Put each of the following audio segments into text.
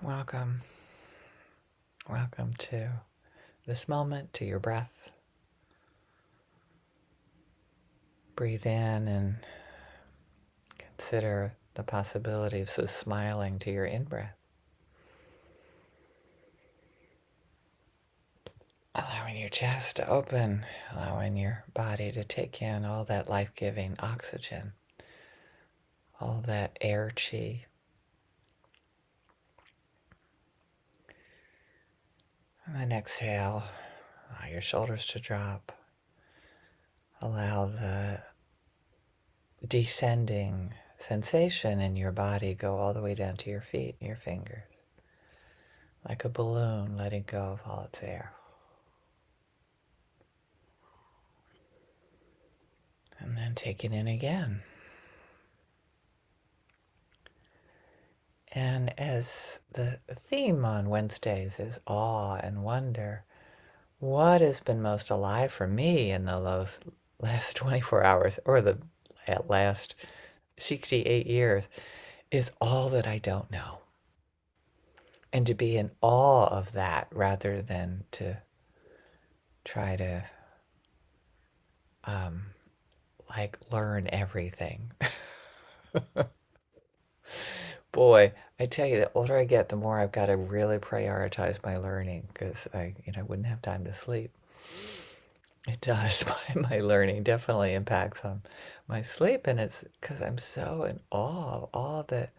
Welcome. Welcome to this moment, to your breath. Breathe in and consider the possibility of smiling to your in-breath. Allowing your chest to open, allowing your body to take in all that life-giving oxygen, all that air chi. And then exhale, allow your shoulders to drop. Allow the descending sensation in your body go all the way down to your feet and your fingers. Like a balloon letting go of all its air. And then take it in again. And as the theme on Wednesdays is awe and wonder, what has been most alive for me in the last 24 hours or the last 68 years is all that I don't know. And to be in awe of that rather than to try to learn everything. Boy, I tell you, the older I get, the more I've got to really prioritize my learning because I wouldn't have time to sleep. It does. My learning definitely impacts on my sleep, and it's because I'm so in awe of all that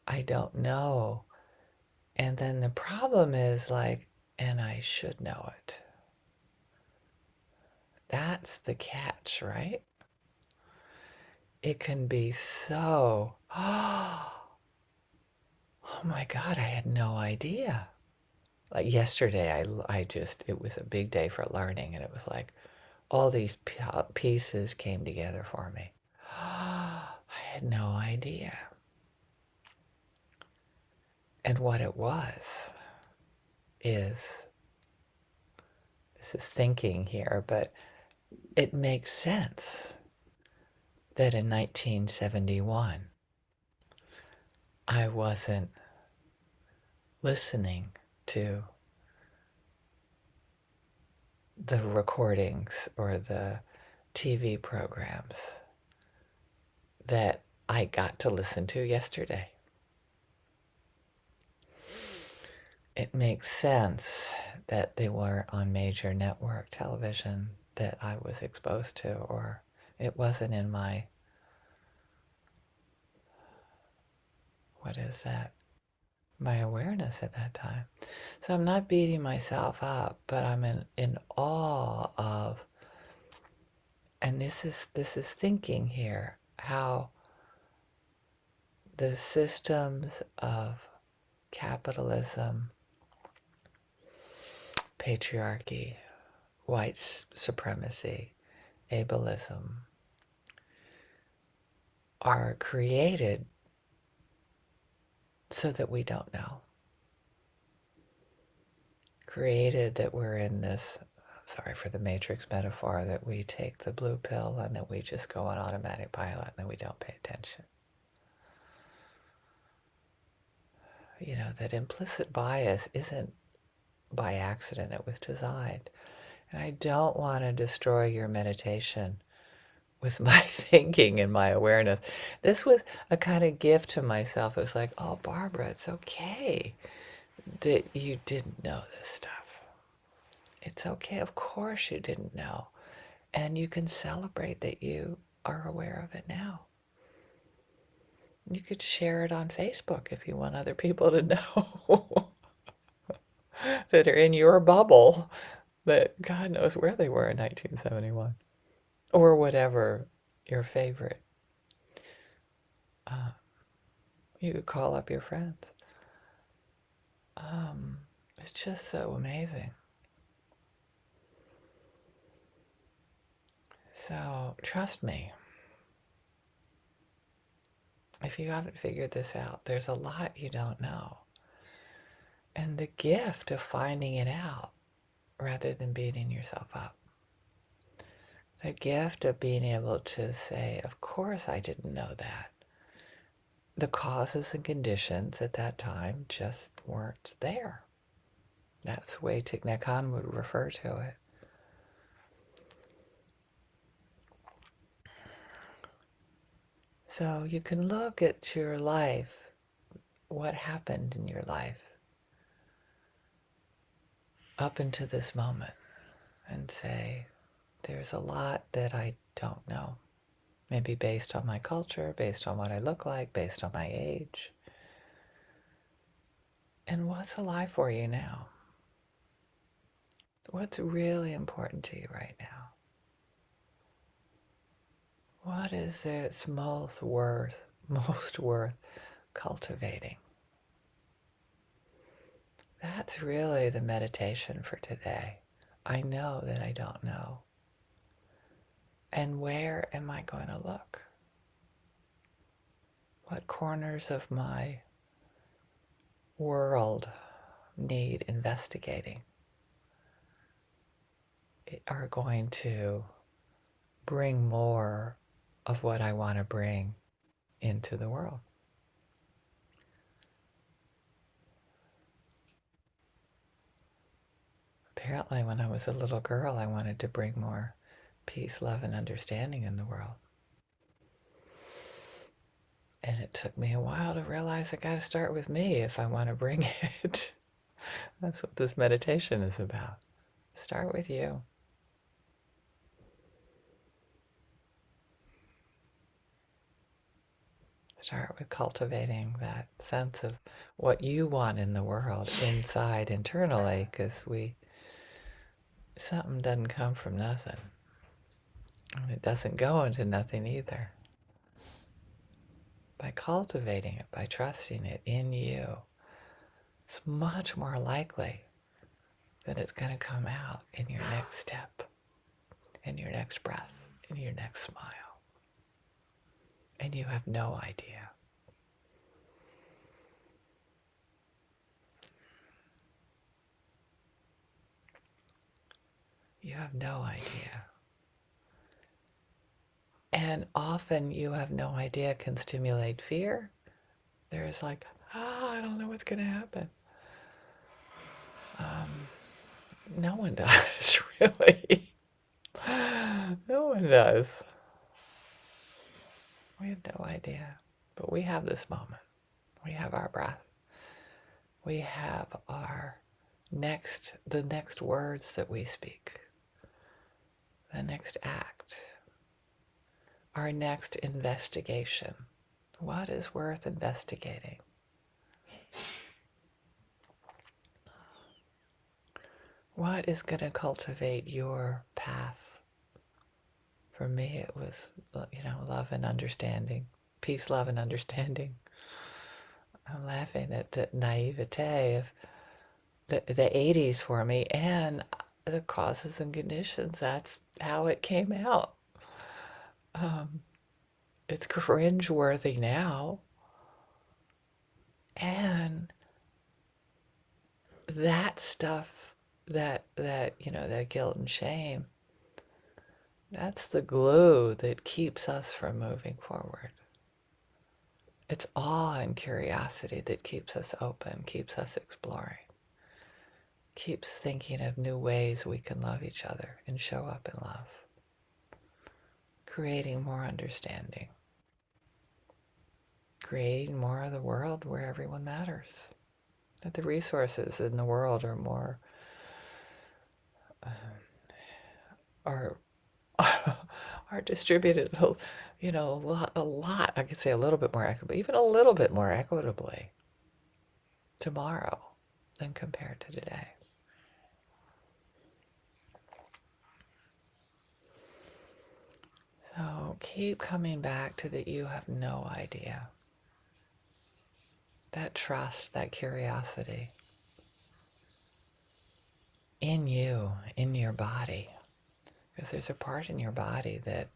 I don't know. And then the problem is and I should know it. That's the catch, right? It can be so, oh my God, I had no idea. Like yesterday, it was a big day for learning, and it was like all these pieces came together for me. I had no idea. And what it was is, this is thinking here, but it makes sense that in 1971, I wasn't listening to the recordings or the TV programs that I got to listen to yesterday. It makes sense that they weren't on major network television that I was exposed to, or it wasn't in my, what is that? My awareness at that time. So I'm not beating myself up, but I'm in awe of, and this is thinking here, how the systems of capitalism, patriarchy, white supremacy, ableism are created so that we don't know. Created that we're in this, sorry for the matrix metaphor, that we take the blue pill and that we just go on automatic pilot and that we don't pay attention. You know, that implicit bias isn't by accident, it was designed. And I don't want to destroy your meditation with my thinking and my awareness. This was a kind of gift to myself. It was like, oh, Barbara, it's okay that you didn't know this stuff. It's okay. Of course you didn't know. And you can celebrate that you are aware of it now. You could share it on Facebook if you want other people to know that are in your bubble, that God knows where they were in 1971 or whatever your favorite. You could call up your friends. It's just so amazing. So trust me, if you haven't figured this out, there's a lot you don't know. And the gift of finding it out rather than beating yourself up. The gift of being able to say, of course I didn't know that. the causes and conditions at that time just weren't there. That's the way Thich Nhat Hanh would refer to it. So you can look at your life, what happened in your life up into this moment, and say, there's a lot that I don't know. Maybe based on my culture, based on what I look like, based on my age. And what's alive for you now? What's really important to you right now? What is it's most worth cultivating? That's really the meditation for today. I know that I don't know. And where am I going to look? What corners of my world need investigating are going to bring more of what I want to bring into the world? Apparently, when I was a little girl, I wanted to bring more peace, love, and understanding in the world. And it took me a while to realize I got to start with me if I want to bring it. That's what this meditation is about. Start with you. Start with cultivating that sense of what you want in the world inside, internally, because something doesn't come from nothing. And it doesn't go into nothing either. By cultivating it, by trusting it in you, it's much more likely that it's going to come out in your next step, in your next breath, in your next smile. And you have no idea. You have no idea. And often you have no idea can stimulate fear. There's like, I don't know what's going to happen. No one does, really. No one does. We have no idea. But we have this moment. We have our breath. We have the next words that we speak. The next act. Our next investigation. What is worth investigating? What is going to cultivate your path? For me, it was, love and understanding. Peace, love, and understanding. I'm laughing at the naivete of the 80s for me and the causes and conditions. That's how it came out. It's cringeworthy now. And that stuff, that guilt and shame, that's the glue that keeps us from moving forward. It's awe and curiosity that keeps us open, keeps us exploring, keeps thinking of new ways we can love each other and show up in love, creating more understanding, creating more of the world where everyone matters, that the resources in the world are more, are distributed, a lot, I could say a little bit more equitably, even a little bit more equitably tomorrow than compared to today. So keep coming back to that you have no idea. That trust, that curiosity in you, in your body. Because there's a part in your body that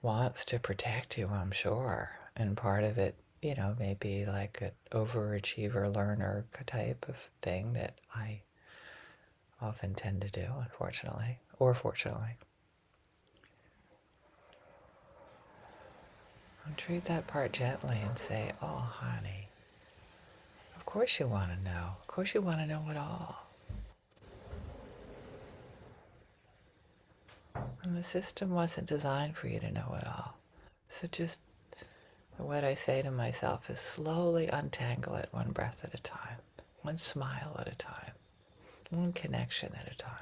wants to protect you, I'm sure. And part of it, may be like an overachiever learner type of thing that I often tend to do, unfortunately, or fortunately. And treat that part gently and say, oh, honey, of course you want to know. Of course you want to know it all. And the system wasn't designed for you to know it all. So just what I say to myself is slowly untangle it one breath at a time, one smile at a time, one connection at a time.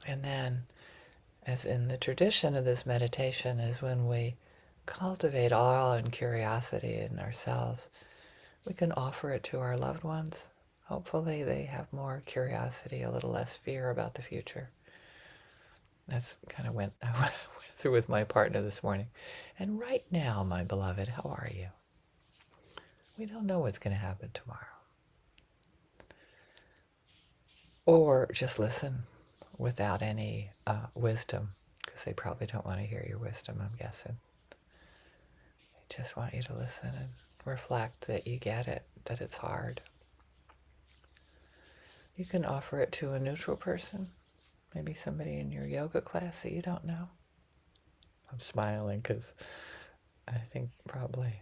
And then, as in the tradition of this meditation, is when we cultivate awe and curiosity in ourselves, we can offer it to our loved ones. Hopefully they have more curiosity, a little less fear about the future. That's kind of I went through with my partner this morning. And right now, my beloved, how are you? We don't know what's going to happen tomorrow. Or just listen without any wisdom, because they probably don't want to hear your wisdom, I'm guessing. They just want you to listen and reflect that you get it, that it's hard. You can offer it to a neutral person, maybe somebody in your yoga class that you don't know. I'm smiling because I think probably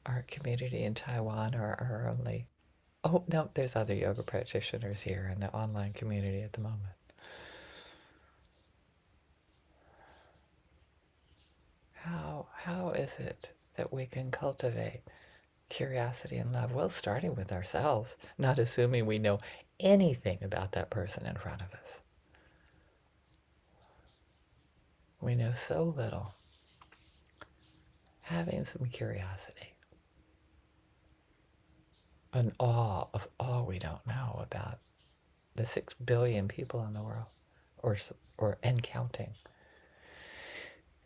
our community in Taiwan are our only... Oh, no, there's other yoga practitioners here in the online community at the moment. How is it that we can cultivate curiosity and love? Well, starting with ourselves, not assuming we know anything about that person in front of us. We know so little. Having some curiosity, an awe of all we don't know about the 6 billion people in the world, or and counting.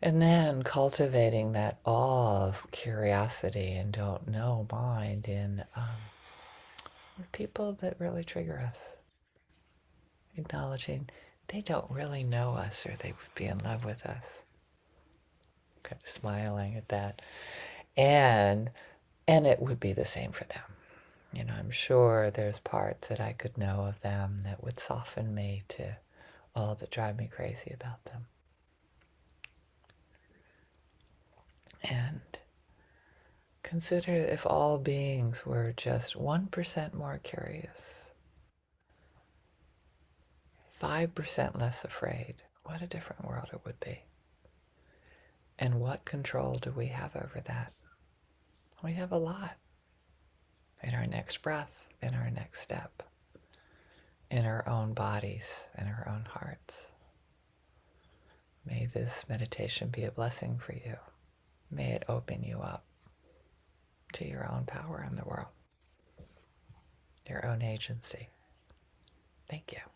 And then cultivating that awe of curiosity and don't know mind in people that really trigger us. Acknowledging they don't really know us or they would be in love with us. Kind of smiling at that. And it would be the same for them. You know, I'm sure there's parts that I could know of them that would soften me to all that drive me crazy about them. And consider if all beings were just 1% more curious, 5% less afraid, what a different world it would be. And what control do we have over that? We have a lot. In our next breath, in our next step, in our own bodies, in our own hearts. May this meditation be a blessing for you. May it open you up to your own power in the world, your own agency. Thank you.